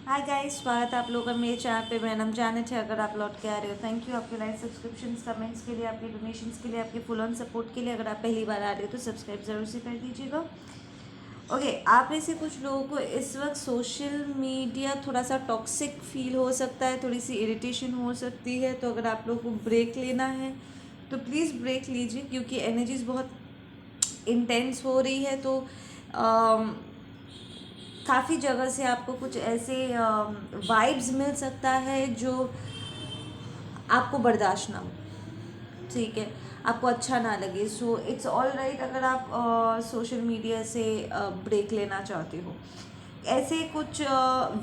Hi guys, स्वागत है आप लोगों का मेरे चैनल पे। मेरा नाम जानत है। अगर आप लौट के आ रहे हो, थैंक यू आपके लाइक सब्सक्रिप्शंस कमेंट्स के लिए, आपके डोनेशंस के लिए, आपके फुल ऑन सपोर्ट के लिए। अगर आप पहली बार आ रहे हो तो सब्सक्राइब ज़रूर से कर दीजिएगा। ओके, आप में से कुछ लोगों को इस वक्त सोशल मीडिया थोड़ा सा टॉक्सिक फील हो सकता है, थोड़ी सी इरिटेशन हो सकती है। तो अगर आप लोगों को ब्रेक लेना है तो प्लीज़ ब्रेक लीजिए, क्योंकि एनर्जीज बहुत इंटेंस हो रही है। तो काफ़ी जगह से आपको कुछ ऐसे वाइब्स मिल सकता है जो आपको बर्दाश्त ना हो। ठीक है, आपको अच्छा ना लगे। सो इट्स ऑल राइट अगर आप सोशल मीडिया से ब्रेक लेना चाहते हो। ऐसे कुछ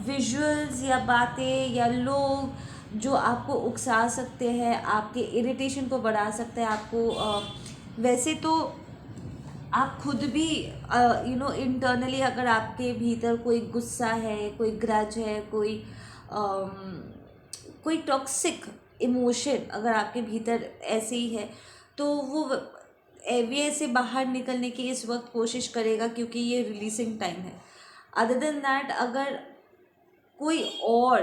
विजुअल्स या बातें या लोग जो आपको उकसा सकते हैं, आपके इरिटेशन को बढ़ा सकते हैं। आपको वैसे तो आप खुद भी इंटरनली अगर आपके भीतर कोई गुस्सा है, कोई ग्रज है, कोई टॉक्सिक इमोशन अगर आपके भीतर ऐसे ही है, तो वो एवियर से बाहर निकलने की इस वक्त कोशिश करेगा, क्योंकि ये रिलीजिंग टाइम है। अदर देन दैट, अगर कोई और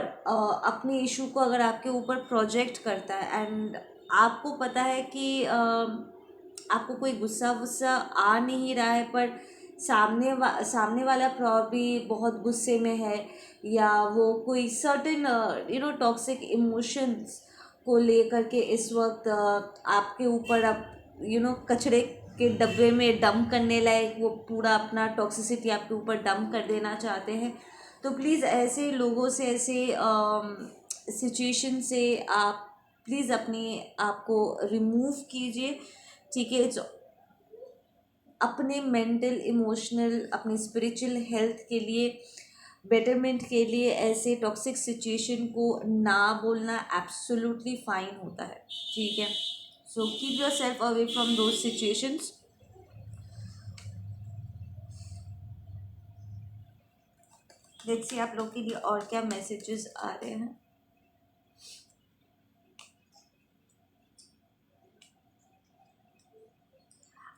अपने इशू को अगर आपके ऊपर प्रोजेक्ट करता है एंड आपको पता है कि आपको कोई गुस्सा वुस्सा आ नहीं रहा है, पर सामने वाला प्रॉब्ली बहुत गुस्से में है, या वो कोई सर्टेन टॉक्सिक इमोशंस को लेकर के इस वक्त आपके ऊपर अब कचरे के डब्बे में डंप करने लायक वो पूरा अपना टॉक्सिसिटी आपके ऊपर डंप कर देना चाहते हैं। तो प्लीज़ ऐसे लोगों से, ऐसे सिचुएशन से आप प्लीज़ अपने आप को रिमूव कीजिए। ठीक है, इट्स अपने मेंटल इमोशनल अपनी स्पिरिचुअल हेल्थ के लिए, बेटरमेंट के लिए ऐसे टॉक्सिक सिचुएशन को ना बोलना एब्सोल्युटली फाइन होता है। ठीक है, so keep your self away from those situations. Let's see आप लोग के लिए और क्या मैसेजेस आ रहे हैं।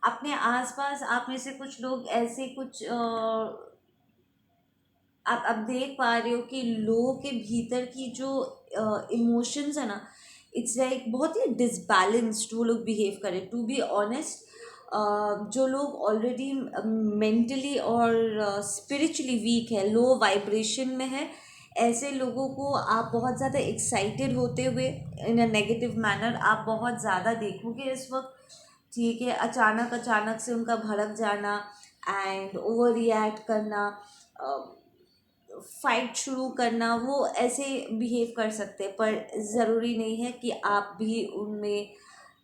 अपने आसपास आप में से कुछ लोग ऐसे कुछ आप अब देख पा रहे हो कि लोगों के भीतर की जो इमोशंस है ना, इट्स लाइक बहुत ही डिसबैलेंस्ड वो लोग बिहेव करें। टू बी ऑनेस्ट, जो लोग ऑलरेडी मेंटली और स्पिरिचुअली वीक है, लो वाइब्रेशन में है, ऐसे लोगों को आप बहुत ज़्यादा एक्साइटेड होते हुए इन अ नेगेटिव मैनर आप बहुत ज़्यादा देखोगे इस वक्त। ठीक है, अचानक अचानक से उनका भड़क जाना एंड ओवर रिएक्ट करना, फाइट शुरू करना, वो ऐसे बिहेव कर सकते हैं। पर ज़रूरी नहीं है कि आप भी उनमें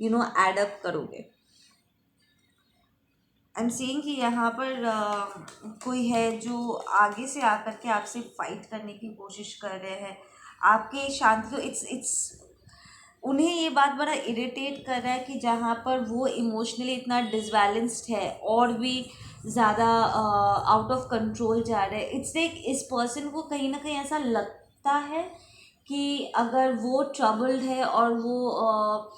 एडअप करोगे। आई एम सीइंग कि यहाँ पर कोई है जो आगे से आकर के आपसे फाइट करने की कोशिश कर रहे हैं। आपके शांति को इट्स उन्हें ये बात बड़ा इरिटेट कर रहा है कि जहाँ पर वो इमोशनली इतना डिसबैलेंस्ड है और भी ज़्यादा आउट ऑफ कंट्रोल जा रहे हैं। इट्स लाइक इस पर्सन को कहीं ना कहीं ऐसा लगता है कि अगर वो ट्रबल्ड है और वो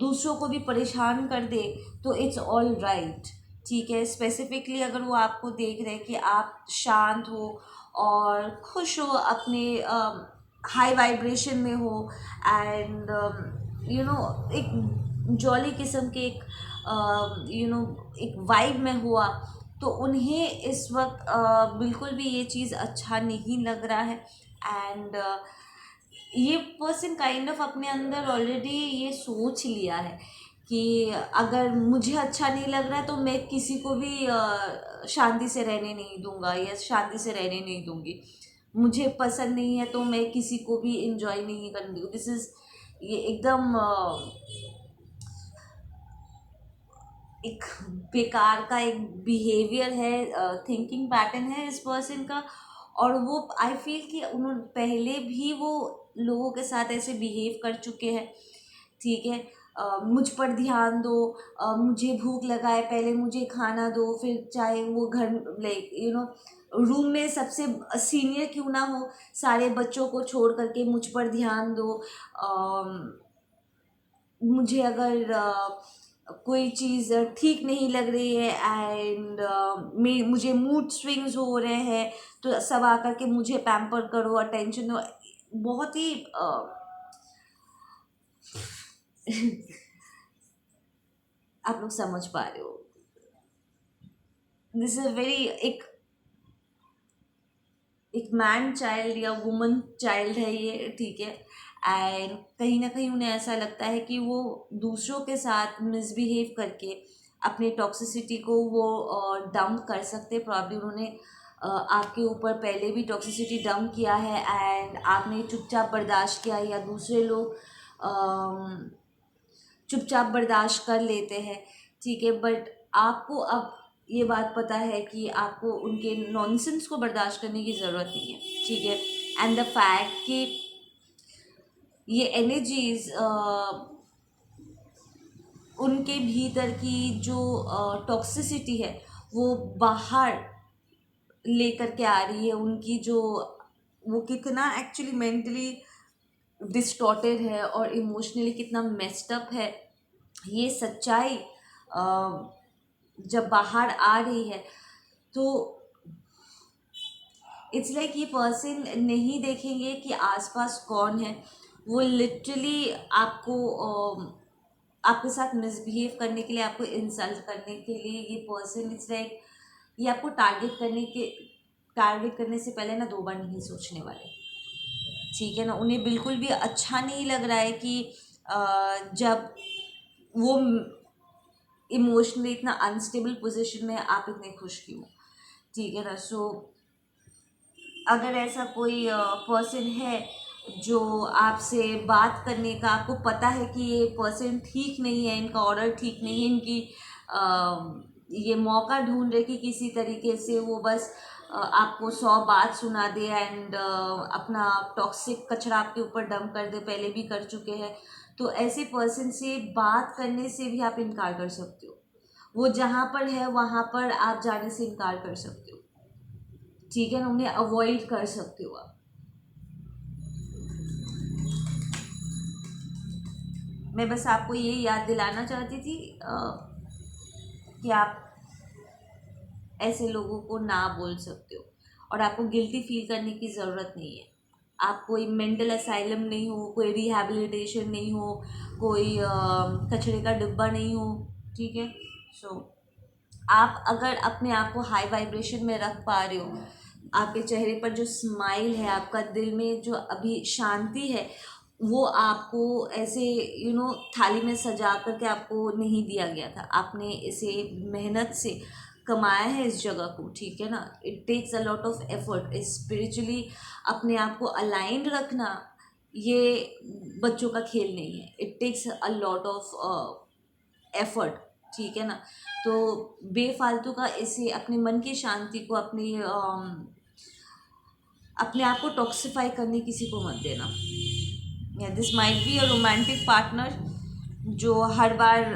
दूसरों को भी परेशान कर दे तो इट्स ऑल राइट। ठीक है, स्पेसिफिकली अगर वो आपको देख रहे हैं कि आप शांत हो और खुश हो, अपने हाई वाइब्रेशन में हो एंड एक जॉली किस्म के एक एक वाइब में हुआ, तो उन्हें इस वक्त बिल्कुल भी ये चीज़ अच्छा नहीं लग रहा है। एंड ये पर्सन काइंड ऑफ अपने अंदर ऑलरेडी ये सोच लिया है कि अगर मुझे अच्छा नहीं लग रहा है तो मैं किसी को भी शांति से रहने नहीं दूंगा या शांति से रहने नहीं दूंगी। मुझे पसंद नहीं है तो मैं किसी को भी इंजॉय नहीं करने दूँ। दिस इज़ ये एकदम एक बेकार का एक बिहेवियर है, थिंकिंग पैटर्न है इस पर्सन का। और वो आई फील कि उन्होंने पहले भी वो लोगों के साथ ऐसे बिहेव कर चुके हैं। ठीक है, मुझ पर ध्यान दो, मुझे भूख लगा है पहले मुझे खाना दो, फिर चाहे वो घर लाइक रूम में सबसे सीनियर क्यों ना हो, सारे बच्चों को छोड़ करके मुझ पर ध्यान दो। मुझे अगर कोई चीज़ ठीक नहीं लग रही है एंड मुझे मूड स्विंग्स हो रहे हैं, तो सब आकर के मुझे पैम्पर करो, अटेंशन दो, बहुत ही आप लोग समझ पा रहे हो, दिस इज वेरी एक मैन चाइल्ड या वुमन चाइल्ड है ये, ठीक है। एंड कहीं ना कहीं उन्हें ऐसा लगता है कि वो दूसरों के साथ मिसबिहेव करके अपनी टॉक्सिसिटी को वो डंप कर सकते। प्रॉब्लम उन्होंने आपके ऊपर पहले भी टॉक्सिसिटी डंप किया है एंड आपने चुपचाप बर्दाश्त किया, या दूसरे लोग चुपचाप बर्दाश्त कर लेते हैं, ठीक है। बट आपको अब ये बात पता है कि आपको उनके नॉनसेंस को बर्दाश्त करने की ज़रूरत नहीं है, ठीक है। एंड द फैक्ट कि ये एनर्जीज उनके भीतर की जो टॉक्सिसिटी है वो बाहर लेकर के आ रही है, उनकी जो वो कितना एक्चुअली मेंटली डिस्टॉर्टेड है और इमोशनली कितना मेस्ड अप है, ये सच्चाई जब बाहर आ रही है तो इट्स लाइक ये पर्सन नहीं देखेंगे कि आसपास कौन है, वो लिटरली आपको आपके साथ मिसबिहेव करने के लिए, आपको इंसल्ट करने के लिए ये पर्सन इट्स लाइक ये आपको टारगेट करने से पहले ना 2 बार नहीं सोचने वाले, ठीक है ना। उन्हें बिल्कुल भी अच्छा नहीं लग रहा है कि जब वो इमोशनली इतना अनस्टेबल पोजीशन में आप इतने खुश क्यों, ठीक है ना। सो अगर ऐसा कोई पर्सन है जो आपसे बात करने का आपको पता है कि ये पर्सन ठीक नहीं है, इनका ऑर्डर ठीक नहीं है, इनकी ये मौका ढूंढ रहे कि किसी तरीके से वो बस आपको 100 बात सुना दे एंड अपना टॉक्सिक कचरा आपके ऊपर डंप कर दे, पहले भी कर चुके हैं, तो ऐसे पर्सन से बात करने से भी आप इनकार कर सकते हो। वो जहाँ पर है वहाँ पर आप जाने से इनकार कर सकते हो, ठीक है ना। उन्हें अवॉइड कर सकते हो आप। मैं बस आपको ये याद दिलाना चाहती थी कि आप ऐसे लोगों को ना बोल सकते हो और आपको गिल्टी फील करने की ज़रूरत नहीं है। आप कोई मेंटल असाइलम नहीं हो, कोई रिहैबिलिटेशन नहीं हो, कोई कचरे का डिब्बा नहीं हो, ठीक है। सो आप अगर अपने आप को हाई वाइब्रेशन में रख पा रहे हो, आपके चेहरे पर जो स्माइल है, आपका दिल में जो अभी शांति है, वो आपको ऐसे थाली में सजा करके आपको नहीं दिया गया था, आपने इसे मेहनत से कमाया है इस जगह को, ठीक है ना। It takes a lot of effort spiritually अपने आप को अलाइंड रखना, ये बच्चों का खेल नहीं है। It takes a lot of effort, ठीक है ना। तो बेफालतू का इसे अपने मन की शांति को अपने आप को टॉक्सिफाई करने किसी को मत देना। या this might be a romantic partner जो हर बार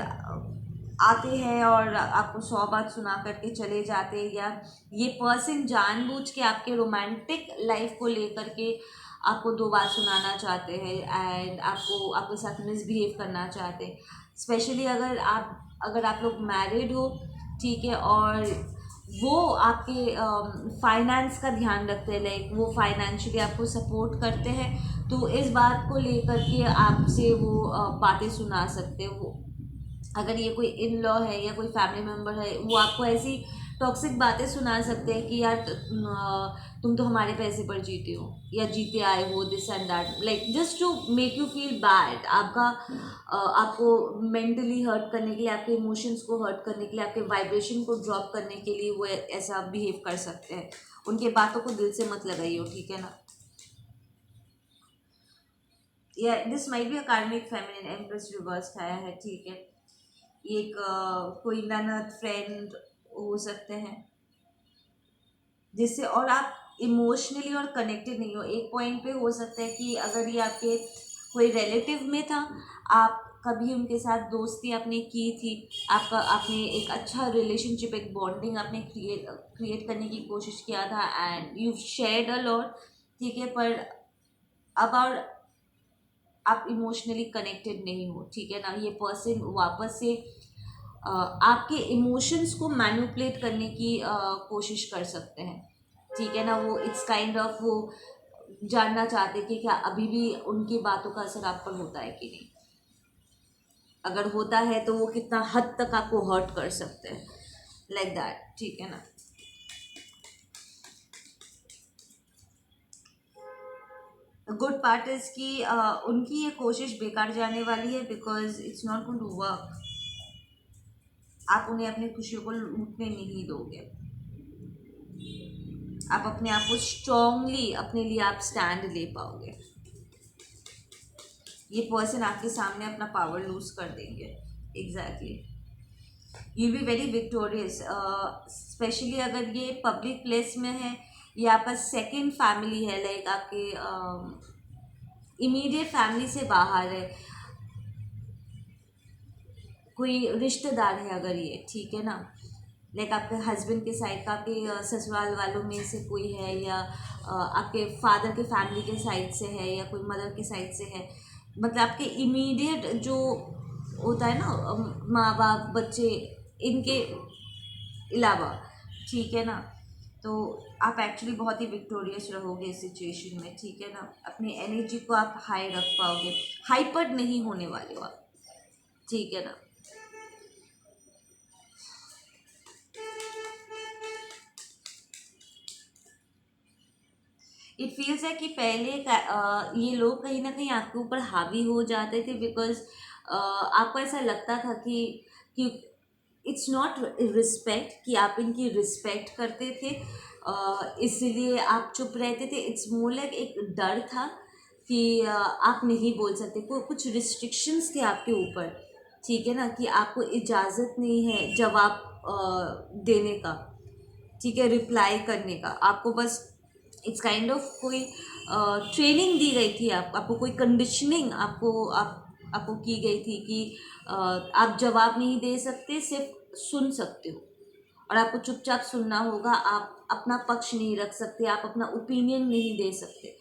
आते हैं और आपको 100 बात सुना करके चले जाते हैं, या ये पर्सन जानबूझ के आपके रोमांटिक लाइफ को लेकर के आपको 2 बात सुनाना चाहते हैं एंड आपके साथ मिसबिहेव करना चाहते हैं। स्पेशली अगर आप लोग मैरिड हो, ठीक है, और वो आपके फाइनेंस का ध्यान रखते हैं, लाइक वो फाइनेंशियली आपको सपोर्ट करते हैं, तो इस बात को लेकर के आपसे वो बातें सुना सकते हैं। वो अगर ये कोई इन लॉ है या कोई फैमिली मेम्बर है, वो आपको ऐसी टॉक्सिक बातें सुना सकते हैं कि यार तुम तो हमारे पैसे पर जीते हो या जीते आए हो, this and that, like just to make you feel bad. आपको मेंटली हर्ट करने के लिए, आपके इमोशंस को हर्ट करने के लिए, आपके वाइब्रेशन को ड्रॉप करने के लिए वो ऐसा बिहेव कर सकते हैं। उनके बातों को दिल से मत लगाइए, ठीक है ना। या दिस माइट बी अ कार्मिक फेमिनिन एम्प्रेस रिवर्स आया है, ठीक है। एक कोई ननद फ्रेंड हो सकते हैं जिससे और आप इमोशनली और कनेक्टेड नहीं हो। एक पॉइंट पे हो सकता है कि अगर ये आपके कोई रिलेटिव में था, आप कभी उनके साथ दोस्ती आपने की थी, आपने एक अच्छा रिलेशनशिप, एक बॉन्डिंग आपने क्रिएट करने की कोशिश किया था and you shared a lot, ठीक है। पर अब और आप इमोशनली कनेक्टेड नहीं हो, ठीक है ना। ये पर्सन वापस से आपके इमोशंस को मैनिपुलेट करने की कोशिश कर सकते हैं, ठीक है ना। वो इट्स काइंड ऑफ वो जानना चाहते कि क्या अभी भी उनकी बातों का असर आप पर होता है कि नहीं। अगर होता है तो वो कितना हद तक आपको हर्ट कर सकते हैं, लाइक दैट, ठीक है ना। गुड पार्ट इज कि उनकी ये कोशिश बेकार जाने वाली है, because it's not going to work. आप उन्हें अपनी खुशियों को लूटने नहीं दोगे। आप अपने आप को स्ट्रांगली अपने लिए आप स्टैंड ले पाओगे। ये पर्सन आपके सामने अपना पावर लूज कर देंगे। Exactly, you be very victorious, specially अगर ये पब्लिक प्लेस में है या आपका सेकेंड फैमिली है, लाइक आपके इमीडिएट फैमिली से बाहर है, कोई रिश्तेदार है अगर ये, ठीक है ना, लाइक आपके हस्बैंड के साइड का, आपके ससुराल वालों में से कोई है, या आपके फादर के फैमिली के साइड से है, या कोई मदर के साइड से है, मतलब आपके इमीडिएट जो होता है ना, माँ बाप बच्चे, इनके अलावा, ठीक है ना। तो आप एक्चुअली बहुत ही विक्टोरियस रहोगे इस सिचुएशन में, ठीक है ना। अपनी एनर्जी को आप हाई रख पाओगे, हाइपर नहीं होने वाले हो आप, ठीक है ना। इट फील्स है कि पहले ये लोग कहीं ना कहीं आपके ऊपर हावी हो जाते थे, बिकॉज आपको ऐसा लगता था कि इट्स नॉट रिस्पेक्ट कि आप इनकी रिस्पेक्ट करते थे, इसलिए आप चुप रहते थे। इट्स मोर लाइक एक डर था कि आप नहीं बोल सकते, कुछ रिस्ट्रिक्शंस थे आपके ऊपर, ठीक है ना, कि आपको इजाज़त नहीं है जवाब देने का, ठीक है, रिप्लाई करने का। आपको बस इट्स काइंड ऑफ कोई ट्रेनिंग दी गई थी, आपको कोई कंडीशनिंग आपको की गई थी कि आप जवाब नहीं दे सकते, सिर्फ सुन सकते हो, और आपको चुपचाप सुनना होगा। आप अपना पक्ष नहीं रख सकते, आप अपना ओपिनियन नहीं दे सकते,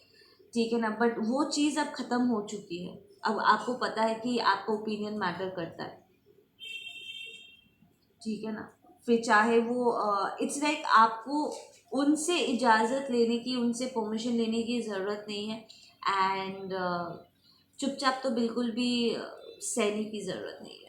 ठीक है ना। बट वो चीज़ अब ख़त्म हो चुकी है। अब आपको पता है कि आपका ओपिनियन मैटर करता है, ठीक है ना। फिर चाहे वो इट्स लाइक आपको उनसे इजाज़त लेने की, उनसे परमिशन लेने की ज़रूरत नहीं है, एंड चुपचाप तो बिल्कुल भी सहने की ज़रूरत नहीं है।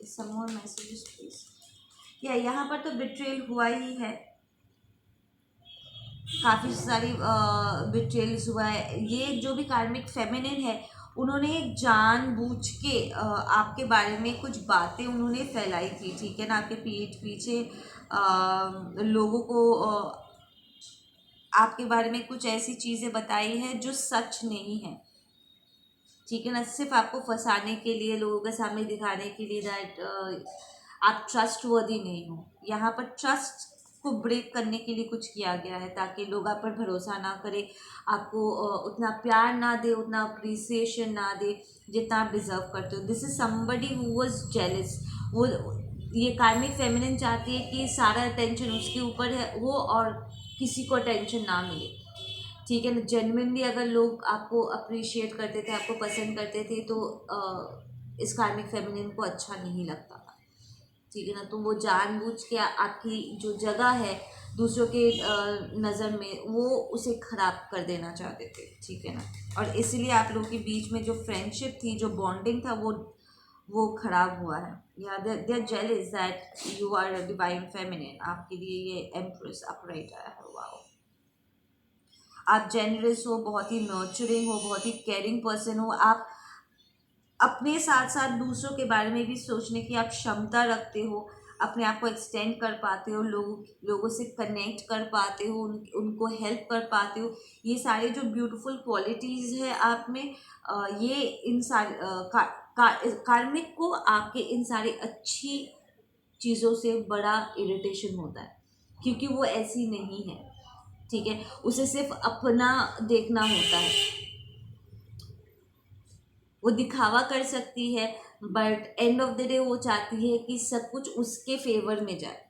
सम मोर मैसेजेस प्लीज। या यहाँ पर तो बिट्रेल हुआ ही है, काफ़ी सारी बिट्रेल्स हुआ है। ये जो भी कार्मिक फेमिनिन है, उन्होंने जानबूझ के आपके बारे में कुछ बातें उन्होंने फैलाई थी, ठीक है ना। आपके पीठ पीछे लोगों को आपके बारे में कुछ ऐसी चीज़ें बताई हैं जो सच नहीं है, ठीक है ना। सिर्फ आपको फंसाने के लिए, लोगों के सामने दिखाने के लिए दैट आप ट्रस्ट वर्दी नहीं हो। यहाँ पर ट्रस्ट को ब्रेक करने के लिए कुछ किया गया है, ताकि लोग आप पर भरोसा ना करें, आपको उतना प्यार ना दे, उतना अप्रिसिएशन ना दे जितना आप डिज़र्व करते हो। This is somebody who was jealous. वो ये कार्मिक फेमिनिन चाहती है कि सारा अटेंशन उसके ऊपर है हो, और किसी को अटेंशन ना मिले, ठीक है ना। जेन्युइनली अगर लोग आपको अप्रिशिएट करते थे, आपको पसंद करते थे, तो इस कार्मिक फेमिनिन को अच्छा नहीं लगता था, ठीक है ना। तो वो जानबूझ के आपकी जो जगह है दूसरों के नज़र में, वो उसे ख़राब कर देना चाहते थे, ठीक है ना। और इसलिए आप लोगों के बीच में जो फ्रेंडशिप थी, जो बॉन्डिंग था, वो ख़राब हुआ है। या they are jealous that you are divine feminine. आपके लिए ये एम्प्रेस अपराइट आया है, वाओ। आप जेनरस हो, बहुत ही नर्चरिंग हो, बहुत ही केयरिंग पर्सन हो। आप अपने साथ साथ दूसरों के बारे में भी सोचने की आप क्षमता रखते हो, अपने आप को एक्सटेंड कर पाते हो, लोगों से कनेक्ट कर पाते हो, उनको हेल्प कर पाते हो। ये सारे जो ब्यूटीफुल क्वालिटीज़ है आप में, ये इन सारे कार्मिक को आपके इन सारी अच्छी चीज़ों से बड़ा इरिटेशन होता है, क्योंकि वो ऐसी नहीं है, ठीक है। उसे सिर्फ अपना देखना होता है। वो दिखावा कर सकती है, but end of the day वो चाहती है कि सब कुछ उसके फेवर में जाए,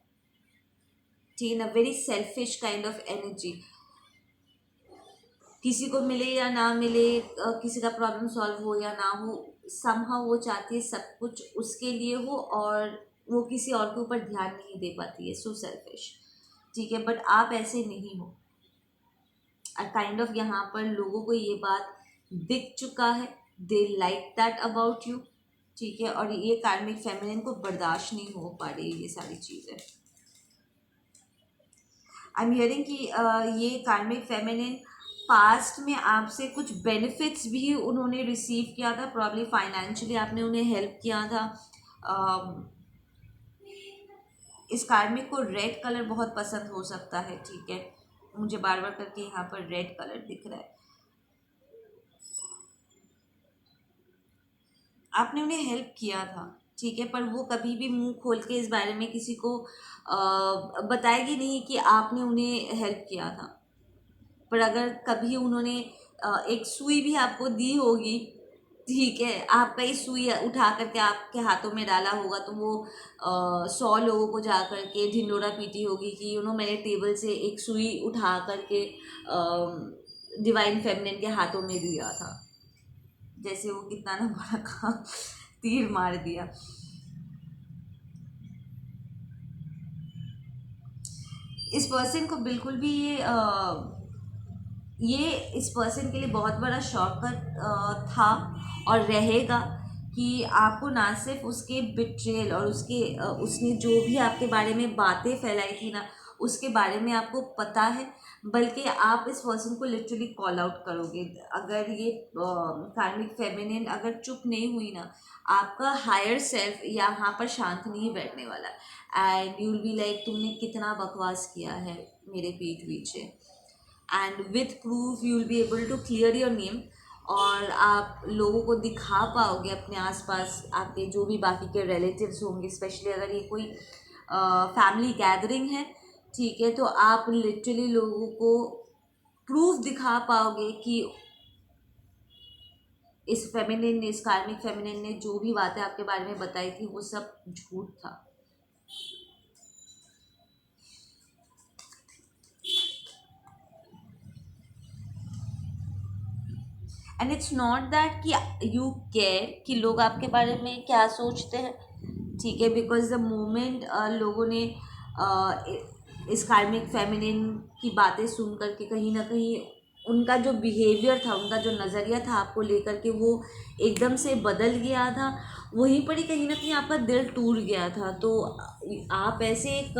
ठीक है ना। Very selfish kind of energy, किसी को मिले या ना मिले, किसी का प्रॉब्लम सॉल्व हो या ना हो, समहाउ वो चाहती है सब कुछ उसके लिए हो और वो किसी और के ऊपर ध्यान नहीं दे पाती है। सो सेल्फिश, ठीक है। बट आप ऐसे नहीं हो, काइंड ऑफ यहाँ पर लोगों को ये बात दिख चुका है, they like that about you, ठीक है। और ये कार्मिक फेमिनिन को बर्दाश्त नहीं हो पा रही ये सारी चीज़ें। आई एम हियरिंग कि ये कार्मिक फेमिनिन पास्ट में आपसे कुछ बेनिफिट्स भी उन्होंने रिसीव किया था, प्रॉब्ली फाइनेंशियली आपने उन्हें हेल्प किया था। इस कार्मिक को रेड कलर बहुत पसंद हो सकता है, ठीक है। मुझे बार बार करके यहाँ पर रेड कलर दिख रहा है। आपने उन्हें हेल्प किया था, ठीक है, पर वो कभी भी मुंह खोल के इस बारे में किसी को बताएगी नहीं कि आपने उन्हें हेल्प किया था। पर अगर कभी उन्होंने एक सुई भी आपको दी होगी, ठीक है, आपका ही सुई उठा करके आपके हाथों में डाला होगा, तो वो 100 लोगों को जा करके ढिंडोरा पीटी होगी कि मैंने टेबल से एक सुई उठा करके डिवाइन फेमिनिन के हाथों में दिया था। जैसे वो कितना ना बड़ा काम तीर मार दिया। इस पर्सन को बिल्कुल भी ये इस पर्सन के लिए बहुत बड़ा शौक था और रहेगा कि आपको ना सिर्फ उसके बिट्रेल और उसने जो भी आपके बारे में बातें फैलाई थी ना, उसके बारे में आपको पता है, बल्कि आप इस पर्सन को लिटरली कॉल आउट करोगे। अगर ये कार्मिक फेमिनिन अगर चुप नहीं हुई ना, आपका हायर सेल्फ यहाँ पर शांत नहीं बैठने वाला, and you will be like तुमने कितना बकवास किया है मेरे पीठ पीछे, and with proof you will be able to clear your name. और आप लोगों को दिखा पाओगे अपने आसपास आपके जो भी बाकी के रिलेटिव्स होंगे, स्पेशली अगर ये कोई फैमिली गैदरिंग है, ठीक है, तो आप लिटरली लोगों को प्रूफ दिखा पाओगे कि इस फेमिनिन ने, इस कार्मिक फेमिनिन ने जो भी बातें आपके बारे में बताई थी वो सब झूठ था। एंड इट्स नॉट दैट कि यू केयर कि लोग आपके बारे में क्या सोचते हैं, ठीक है, बिकॉज द मोमेंट लोगों ने इस कार्मिक फेमिनिन की बातें सुन करके कहीं ना कहीं उनका जो बिहेवियर था, उनका जो नज़रिया था आपको लेकर के, वो एकदम से बदल गया था, वहीं पर ही कहीं ना कहीं आपका दिल टूट गया था। तो आप ऐसे एक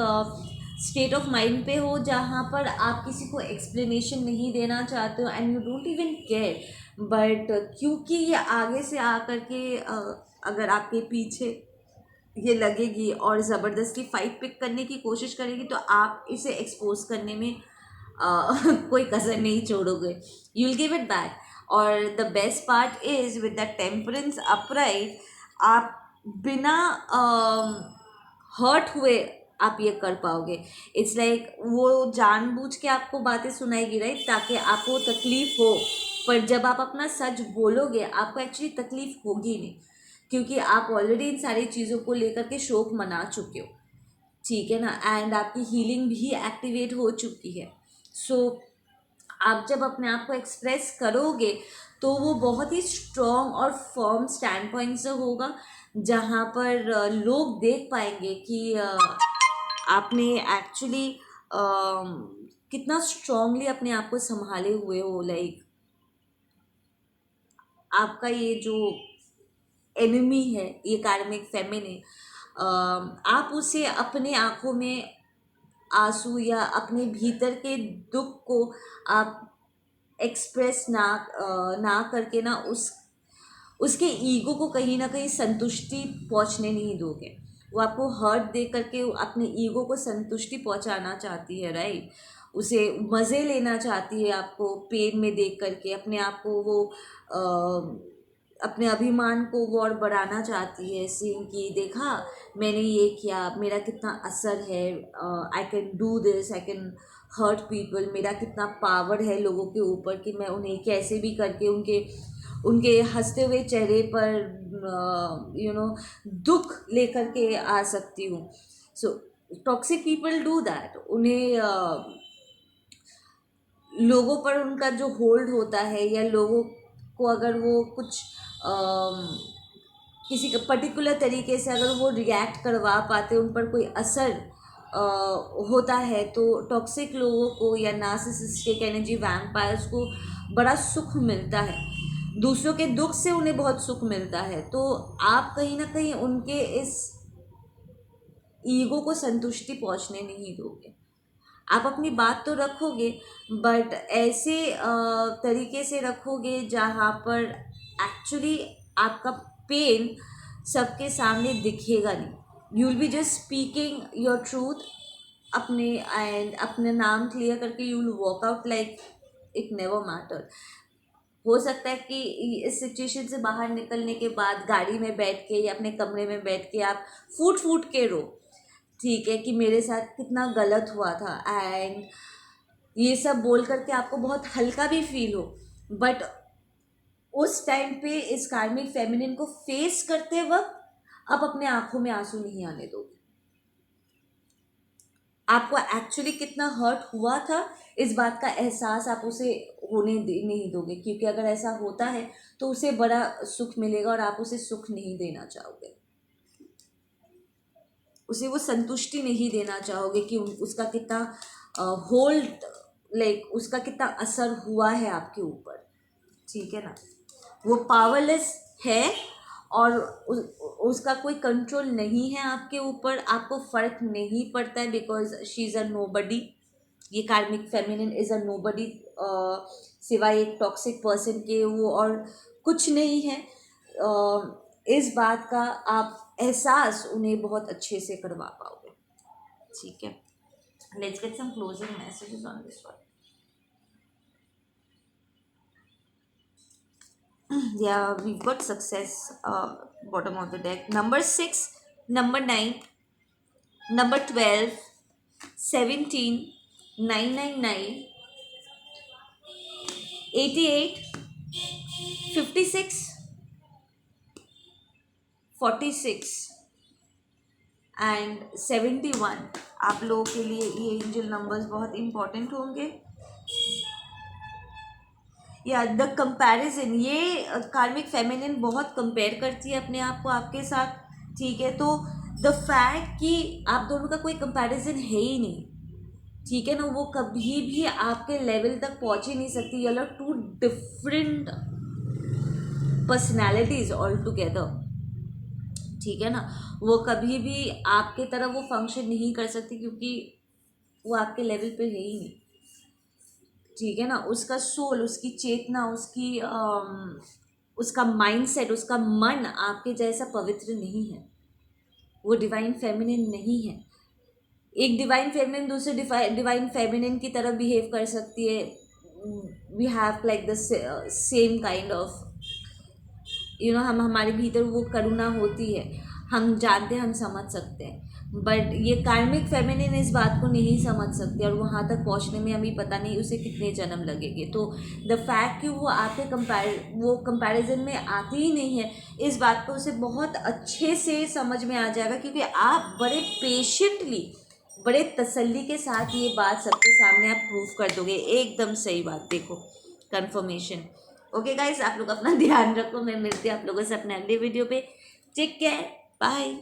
स्टेट ऑफ माइंड पे हो जहाँ पर आप किसी को एक्सप्लेनेशन नहीं देना चाहते हो, and you don't even care, but क्योंकि ये आगे से आकर के अगर आपके पीछे ये लगेगी और ज़बरदस्ती फाइट पिक करने की कोशिश करेगी, तो आप इसे एक्सपोज करने में कोई कसर नहीं छोड़ोगे, you will give it back. और the best part is with the temperance upright, आप बिना हर्ट हुए आप ये कर पाओगे। इट्स लाइक वो जानबूझ के आपको बातें सुनाएगी, राइट, ताकि आपको तकलीफ हो, पर जब आप अपना सच बोलोगे आपको एक्चुअली तकलीफ होगी नहीं, क्योंकि आप ऑलरेडी इन सारी चीज़ों को लेकर के शोक मना चुके हो, ठीक है ना, एंड आपकी हीलिंग भी एक्टिवेट हो चुकी है। सो आप जब अपने आप को एक्सप्रेस करोगे तो वो बहुत ही स्ट्रॉन्ग और फर्म स्टैंड पॉइंट से होगा, जहाँ पर लोग देख पाएंगे कि आपने एक्चुअली कितना स्ट्रांगली अपने आप को संभाले हुए हो। लाइक आपका ये जो एनिमी है, ये कार्मिक फेमिनिन, आप उसे अपने आँखों में आंसू या अपने भीतर के दुख को आप एक्सप्रेस ना करके ना उसके ईगो को कहीं ना कहीं संतुष्टि पहुंचने नहीं दोगे। वो आपको हर्ट दे करके अपने ईगो को संतुष्टि पहुंचाना चाहती है, राइट, उसे मज़े लेना चाहती है, आपको पेन में देख करके अपने आप को वो अपने अभिमान को वो और बढ़ाना चाहती है, सीन की देखा मैंने ये किया, मेरा कितना असर है, I can do this, I can hurt people, मेरा कितना पावर है लोगों के ऊपर कि मैं उन्हें कैसे भी करके उनके उनके हंसते हुए चेहरे पर दुख लेकर के आ सकती हूँ. So toxic people do that. उन्हें लोगों पर उनका जो होल्ड होता है, या लोगों को अगर वो कुछ किसी पर्टिकुलर तरीके से अगर वो रिएक्ट करवा पाते, उन पर कोई असर होता है, तो टॉक्सिक लोगों को या नार्सिसिस्टिक एनर्जी वैम्पायर्स को बड़ा सुख मिलता है. दूसरों के दुख से उन्हें बहुत सुख मिलता है. तो आप कहीं ना कहीं उनके इस ईगो को संतुष्टि पहुंचने नहीं दोगे. आप अपनी बात तो रखोगे, बट ऐसे तरीके से रखोगे जहाँ पर एक्चुअली आपका पेन सबके सामने दिखेगा नहीं. You will be just speaking your truth अपने नाम क्लियर करके you will walk out like it never matter. हो सकता है कि इस सिचुएशन से बाहर निकलने के बाद गाड़ी में बैठ के या अपने कमरे में बैठ के आप फूट के रो, ठीक है, कि मेरे साथ कितना गलत हुआ था, एंड ये सब बोल करके आपको बहुत हल्का भी फील हो. बट उस टाइम पे इस कार्मिक फेमिनिन को फेस करते वक्त आप अपने आंखों में आंसू नहीं आने दोगे. आपको एक्चुअली कितना हर्ट हुआ था, इस बात का एहसास आप उसे नहीं दोगे. क्योंकि अगर ऐसा होता है तो उसे बड़ा सुख मिलेगा और आप उसे सुख नहीं देना चाहोगे. उसे वो संतुष्टि नहीं देना चाहोगे कि उसका कितना होल्ड उसका कितना असर हुआ है आपके ऊपर. ठीक है ना. वो पावरलेस है और उसका कोई कंट्रोल नहीं है आपके ऊपर. आपको फ़र्क नहीं पड़ता है because she is a nobody. ये कार्मिक फेमिनिन इज़ अ नोबडी, सिवाय एक टॉक्सिक पर्सन के वो और कुछ नहीं है. इस बात का आप एहसास उन्हें बहुत अच्छे से करवा पाओगे. ठीक है. Let's get some closing messages on this one. Yeah, we've got success, bottom of the deck. Number 6, number 9, number 12, 17, 999, 88, 56, 46 and 71. आप लोगों के लिए ये एंजल नंबर्स बहुत इंपॉर्टेंट होंगे. या द कंपैरिजन, ये कार्मिक फेमिनिन बहुत कंपेयर करती है अपने आप को आपके साथ. ठीक है. तो द फैक्ट कि आप दोनों का कोई कंपैरिजन है ही नहीं, ठीक है ना, वो कभी भी आपके लेवल तक पहुंच ही नहीं सकती. You are two different personalities all together. ठीक है ना. वो कभी भी आपके तरह वो फंक्शन नहीं कर सकती क्योंकि वो आपके लेवल पे है ही नहीं. ठीक है ना. उसका सोल, उसकी चेतना, उसका माइंडसेट, उसका मन आपके जैसा पवित्र नहीं है. वो डिवाइन फेमिनिन नहीं है. एक डिवाइन फेमिनिन दूसरे डिवाइन फेमिनिन की तरह बिहेव कर सकती है. We have like the same kind of हम हमारे भीतर वो करुणा होती है, हम जानते हैं, हम समझ सकते हैं. बट ये कार्मिक फेमिनिन इस बात को नहीं समझ सकती और वहाँ तक पहुँचने में हमें पता नहीं उसे कितने जन्म लगेंगे. तो द फैक्ट कि वो आपके कंपैरिजन में आती ही नहीं है, इस बात को उसे बहुत अच्छे से समझ में आ जाएगा क्योंकि आप बड़े पेशेंटली, बड़े तसल्ली के साथ ये बात सबके सामने आप प्रूव कर दोगे. एकदम सही बात. देखो, कंफर्मेशन. ओके गाइस, आप लोग अपना ध्यान रखो. मैं मिलती हूँ आप लोगों से अपने अगले वीडियो पे. Take care. बाय.